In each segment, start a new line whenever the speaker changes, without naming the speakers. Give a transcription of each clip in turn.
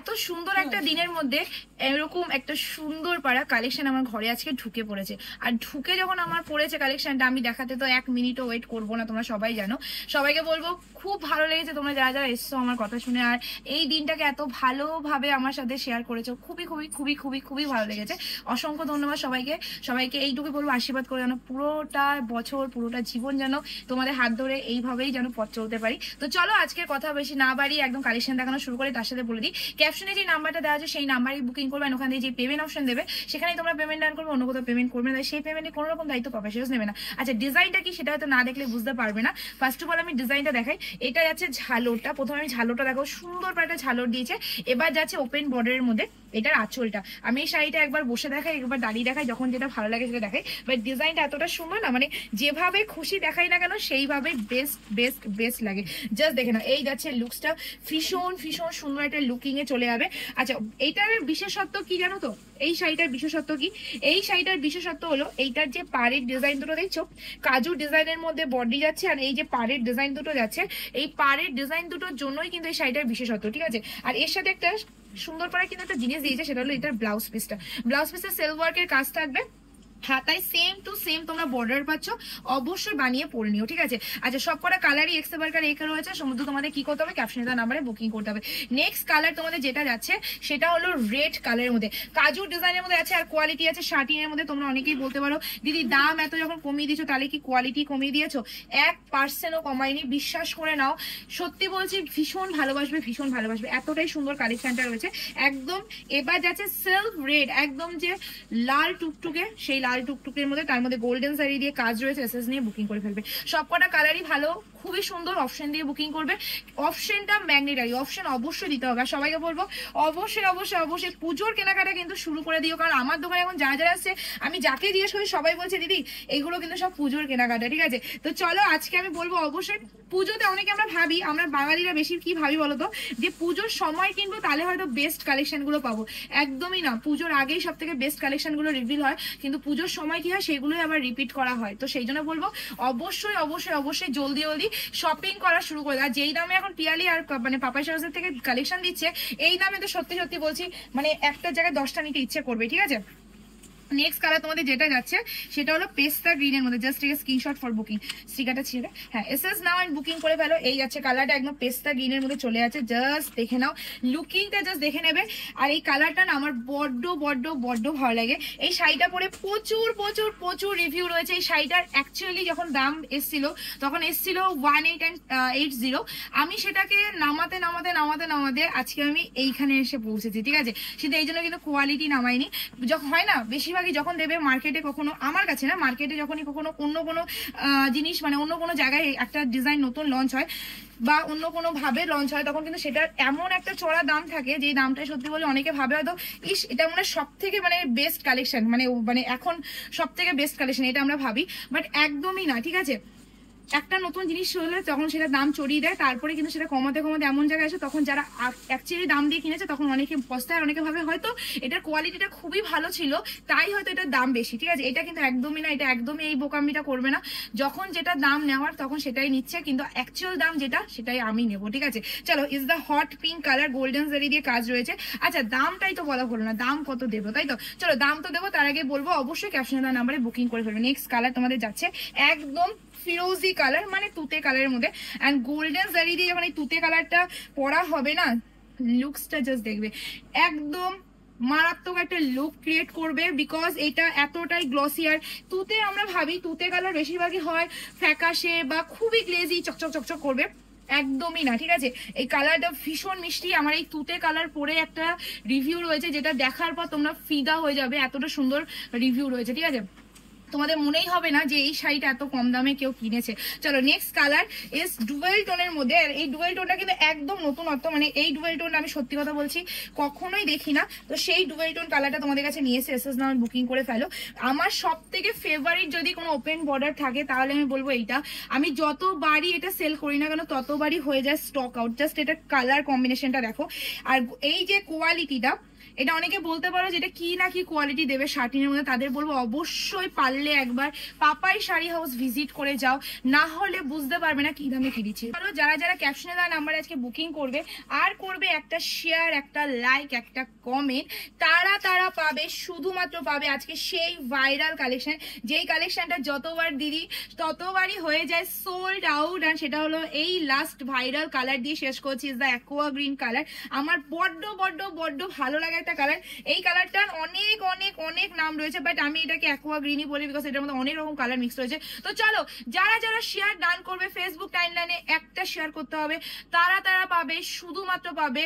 এত সুন্দর একটা দিনের মধ্যে এরকম একটা সুন্দর পাড়া কালেকশন আমার ঘরে আজকে ঢুকে পড়েছে। আর ঢুকে যখন আমার পড়েছে কালেকশনটা, আমি দেখাতে তো 1 মিনিটও ওয়েট করবো না, তোমরা সবাই জানো। সবাইকে বলবো খুব ভালো লেগেছে তোমরা যারা যারা এসছো আমার কথা শুনে, আর এই দিনটাকে এত ভালোভাবে আমার সাথে শেয়ার করেছো, খুবই খুবই খুবই খুবই খুবই ভালো লেগেছে। অসংখ্য ধন্যবাদ সবাইকে। সবাইকে এইটুকু বলবো আশীর্বাদ করে যেন পুরোটা বছর পুরোটা জীবন যেন তোমাদের হাত ধরে এইভাবেই যেন পথ চলতে পারি। তো চলো আজকের কথা বেশি না বাড়িয়ে একদম কালেকশন দেখানো শুরু করে। তার সাথে বলে দিই, ক্যাপশনে যে নাম্বারটা দেওয়া আছে সেই নাম্বারই বুকিং করবেন। ওখানে যে পেমেন্ট অপশন দেবে সেখানেই তোমরা পেমেন্ট ডান করবে, অন্য কোথাও পেমেন্ট করবে না। সেই পেমেন্টে কোনো রকম দায়িত্ব প্রফেশনালস নেবে না। আচ্ছা, ডিজাইনটা কি সেটা হয়তো না দেখলে বুঝতে পারবে না। ফার্স্ট অফ অল আমি ডিজাইনটা দেখাই। এটা যাচ্ছে ঝালোরটা, প্রথমে আমি ঝালোরটা দেখো, সুন্দর একটা ঝালোর দিয়েছে। এবার যাচ্ছে ওপেন বর্ডারের মধ্যে এটার আঁচলটা। আমি এই শাড়িটা একবার বসে দেখাই, একবার দাঁড়িয়ে দেখাই, যখন যেটা ভালো লাগে সেটা দেখাই। বাট ডিজাইনটা এতটা সুন্দর না, মানে যেভাবে খুশি দেখাই না কেন সেইভাবে বেস্ট বেস্ট বেস্ট লাগে। জাস্ট দেখে না, এই যাচ্ছে লুকসটা, ভীষণ ভীষণ সুন্দর একটা লুকিং এ চলে যাবে। আচ্ছা, এইটার বিশেষত্ব কি জানো তো? এই শাড়িটার বিশেষত্ব কি? এই শাড়িটার বিশেষত্ব হলো এইটার যে পাড়ের ডিজাইন দুটো দেখছো, কাজু ডিজাইনের মধ্যে বডি যাচ্ছে, আর এই যে পাড়ের ডিজাইন দুটো যাচ্ছে, এই পাড়ের ডিজাইন দুটোর জন্যই কিন্তু এই শাড়িটার বিশেষত্ব, ঠিক আছে? আর এর সাথে একটা সুন্দর করে কিন্তু একটা জিনিস দিয়েছে, সেটা হলো এটার ব্লাউজ পিসটা। ব্লাউজ পিসের সেলফ ওয়ার্কের কাজ থাকবে, হাতায় সেম টু সেম তোমরা বর্ডার পাচ্ছ, অবশ্যই বানিয়ে পরে নিও, ঠিক আছে? আচ্ছা, সব কটা কালারই এক্সে বার্কার একে রয়েছে। সমুদ্র তোমাদের কি করতে হবে, ক্যাপশনে দেওয়া নাম্বারে বুকিং করতে হবে। নেক্সট কালার তোমাদের যেটা যাচ্ছে সেটা হলো রেড কালারের মধ্যে, কাজু ডিজাইনের মধ্যে আছে, আর কোয়ালিটি আছে শার্টিনের মধ্যে। তোমরা অনেকেই বলতে পারো দিদি দাম এত যখন কমিয়ে দিয়েছো তাহলে কি কোয়ালিটি কমিয়ে দিয়েছো? 1%ও কমায়নি, বিশ্বাস করে নাও। সত্যি বলছি, ভীষণ ভালোবাসবে, ভীষণ ভালোবাসবে, এতটাই সুন্দর কালেকশনটা রয়েছে একদম। এবার যাচ্ছে সেলফ রেড, একদম যে লাল টুকটুকে, সেই লাল টুকটুকের মধ্যে তার মধ্যে গোল্ডেন শাড়ি দিয়ে কাজ রয়েছে। এসএস নিয়ে বুকিং করে ফেলবে। সবকটা কালারই ভালো, খুবই সুন্দর। অপশন দিয়ে বুকিং করবে, অপশনটা ম্যাগনেটারি অপশন অবশ্যই দিতে হবে। আর সবাইকে বলবো অবশ্যই অবশ্যই অবশ্যই পুজোর কেনাকাটা কিন্তু শুরু করে দিও, কারণ আমার দোকানে এখন যারা যারা আসছে আমি যাকে জিজ্ঞেস করি সবাই বলছে দিদি এগুলো কিন্তু সব পুজোর কেনাকাটা, ঠিক আছে? তো চলো আজকে আমি বলবো অবশ্যই পুজোতে অনেকে আমরা ভাবি, আমরা বাঙালিরা বেশি কি ভাবি বলতো, যে পুজোর সময় কিনবো তাহলে হয়তো বেস্ট কালেকশন গুলো পাবো। একদমই না, পুজোর আগেই সব থেকে বেস্ট কালেকশন গুলো রিভিল হয়, কিন্তু পুজোর সময় কি হয় সেগুলোই আবার রিপিট করা হয়। তো সেই জন্য বলবো অবশ্যই অবশ্যই অবশ্যই জলদি জলদি শপিং করা শুরু করে দাও। যেই দামে এখন পিয়ালি আর মানে পাপাই সার্ভিসের থেকে কালেকশন দিচ্ছে, এই দামে তো সত্যি সত্যি বলছি মানে একটা জায়গায় 10টা নিতে ইচ্ছে করবে, ঠিক আছে? নেক্সট কালার তোমাদের যেটা যাচ্ছে সেটা হলো পেস্তা গ্রিনের মধ্যে। জাস্ট ঠিক স্ক্রিনশট ফর বুকিং, স্টিকারটা ছিঁড়ে হ্যাঁ এসএস নাও এন্ড বুকিং করে ফেলো। এই যাচ্ছে কালারটা, একদম পেস্তা গ্রিনের মধ্যে চলে যাচ্ছে। জাস্ট দেখে নাও, লুকিংটা জাস্ট দেখে নেবে। আর এই কালারটা না আমার বড্ড বড্ড বড্ড ভালো লাগে। এই শাড়িটা পরে প্রচুর প্রচুর প্রচুর রিভিউ রয়েছে। এই শাড়িটার অ্যাকচুয়ালি যখন দাম এসছিল তখন এসছিল 1880। আমি সেটাকে নামাতে নামাতে নামাতে নামাতে আজকে আমি এইখানে এসে পৌঁছেছি, ঠিক আছে? সেটা এই জন্য কিন্তু কোয়ালিটি নামাইনি। যখন হয় না বেশিরভাগই যখন দেবে মার্কেটে, কখনো আমার কাছে না, মার্কেটে যখনই কখনো অন্য কোনো জিনিস মানে অন্য কোনো জায়গায় একটা ডিজাইন নতুন লঞ্চ হয় বা অন্য কোনো ভাবে লঞ্চ হয়, তখন কিন্তু সেটার এমন একটা চড়া দাম থাকে যে দামটা সত্যি বলে অনেকে ভাবে হয়তো ইস এটা মনে হয় সব থেকে মানে বেস্ট কালেকশন, মানে এখন সব থেকে বেস্ট কালেকশন এটা আমরা ভাবি, বাট একদমই না, ঠিক আছে? একটা নতুন জিনিস হলে তখন সেটা দাম চড়িয়ে দেয়, তারপরে কিন্তু সেটা কমাতে কমাতে এমন জায়গায় আসে তখন যারা অ্যাকচুয়ালি দাম দিয়ে কিনেছে তখন অনেকে পস্তায়, অনেকে ভাবে হয়তো এটার কোয়ালিটিটা খুবই ভালো ছিল তাই হয়তো এটার দাম বেশি, ঠিক আছে? এটা কিন্তু একদমই না, এটা একদমই এই বোকামিটা করবে না। যখন যেটা দাম নেওয়ার তখন সেটাই নিচ্ছে, কিন্তু অ্যাকচুয়াল দাম যেটা সেটাই আমি নেবো, ঠিক আছে? চলো, is the hot pink colour, golden জারি দিয়ে কাজ রয়েছে। আচ্ছা, দামটাই তো বলা হলো না, দাম কত দেবো, তাই তো? চলো দাম তো দেবো, তার আগে বলবো অবশ্যই ক্যাপশনে দেওয়া নাম্বারে বুকিং করে ফেলবে। নেক্সট কালার তোমাদের যাচ্ছে একদম ফিরোজি কালার, মানে তুতে কালারের মধ্যে, এন্ড গোল্ডেন জারি দিয়ে যখন এই তুতে কালারটা পরা হবে না, লুকসটা জাস্ট দেখবে, একদম মারাত্মক একটা লুক ক্রিয়েট করবে। বিকজ এটা এতটাই গ্লসি, আর তুতে আমরা ভাবি তুতে কালার বেশিরভাগই হয় ফ্যাকাশে বা খুবই গ্লেজি, চকচক চকচক করবে, একদমই না, ঠিক আছে? এই কালারটা ভীষণ মিষ্টি। আমার এই তুতে কালার পরে একটা রিভিউ রয়েছে যেটা দেখার পর তোমরা ফিদা হয়ে যাবে, এতটা সুন্দর রিভিউ রয়েছে, ঠিক আছে? তোমাদের মনেই হবে না যে এই শাড়িটা এত কম দামে কেউ কিনেছে। চলো নেক্সট কালার ইজ ডুয়েল টোনের মধ্যে। আর এই ডুয়েল টোনটা কিন্তু একদম নতুনত্ব, মানে এই ডুয়েল টোনটা আমি সত্যি কথা বলছি কখনোই দেখি না। তো সেই ডুয়েল টোন কালারটা তোমাদের কাছে নিয়ে এসে এসএস নাও বুকিং করে ফেলো। আমার সব থেকে ফেভারিট যদি কোনো ওপেন বর্ডার থাকে তাহলে আমি বলবো এইটা। আমি যতবারই এটা সেল করি না কেন ততবারই হয়ে যায় স্টক আউট। জাস্ট এটা কালার কম্বিনেশনটা দেখো, আর এই যে কোয়ালিটিটা, এটা অনেকে বলতে পারো যেটা কি না কি কোয়ালিটি দেবে শার্টিনের মধ্যে, তাদের বলবো অবশ্যই পারলে একবার পাপাই শাড়ি হাউস ভিজিট করে যাও, না হলে বুঝতে পারবে না কি দামে কি দিচ্ছে। যারা যারা ক্যাপশনে দেওয়া নাম্বারে আজকে বুকিং করবে আর করবে একটা শেয়ার, একটা লাইক, একটা কমেন্ট, তারা পাবে, শুধুমাত্র পাবে আজকে সেই ভাইরাল কালেকশন, যেই কালেকশনটা যতবার দিদি ততবারই হয়ে যায় সোল্ড আউট। আর সেটা হলো এই লাস্ট ভাইরাল কালার দিয়ে শেষ করছি, is the aqua green colour. আমার বড্ড বড্ড বড্ড ভালো লাগে একটা কালার। এই কালারটার অনেক অনেক অনেক নাম রয়েছে, বাট আমি এটাকে অ্যাকোয়া গ্রিনই বলি, বিকজ এটার মধ্যে অনেক রকম কালার মিক্স রয়েছে। তো চলো, যারা যারা শেয়ার ডান করবে ফেসবুক টাইমলাইনে একটা শেয়ার করতে হবে, তারা পাবে, শুধুমাত্র পাবে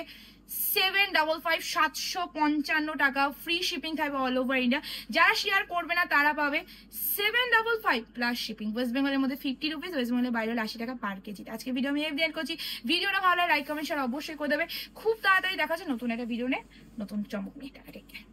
755 755 টাকা, ফ্রি শিপিং থাকবে অল ওভার ইন্ডিয়া। যারা শেয়ার করবে না তারা পাবে 755 প্লাস শিপিং। ওয়েস্ট বেঙ্গলের মধ্যে 50 রুপিস, ওয়েস্ট বেঙ্গলের বাইরে 80 টাকা পার কেজি। আজকে ভিডিও আমি এফ করছি। ভিডিওটা ভালো লাগে লাইক কমেন্ট শেয়ার অবশ্যই করে দেবে। খুব তাড়াতাড়ি দেখা যাচ্ছে নতুন একটা ভিডিও নিয়ে, নতুন চমক নিয়ে। Tata, take care.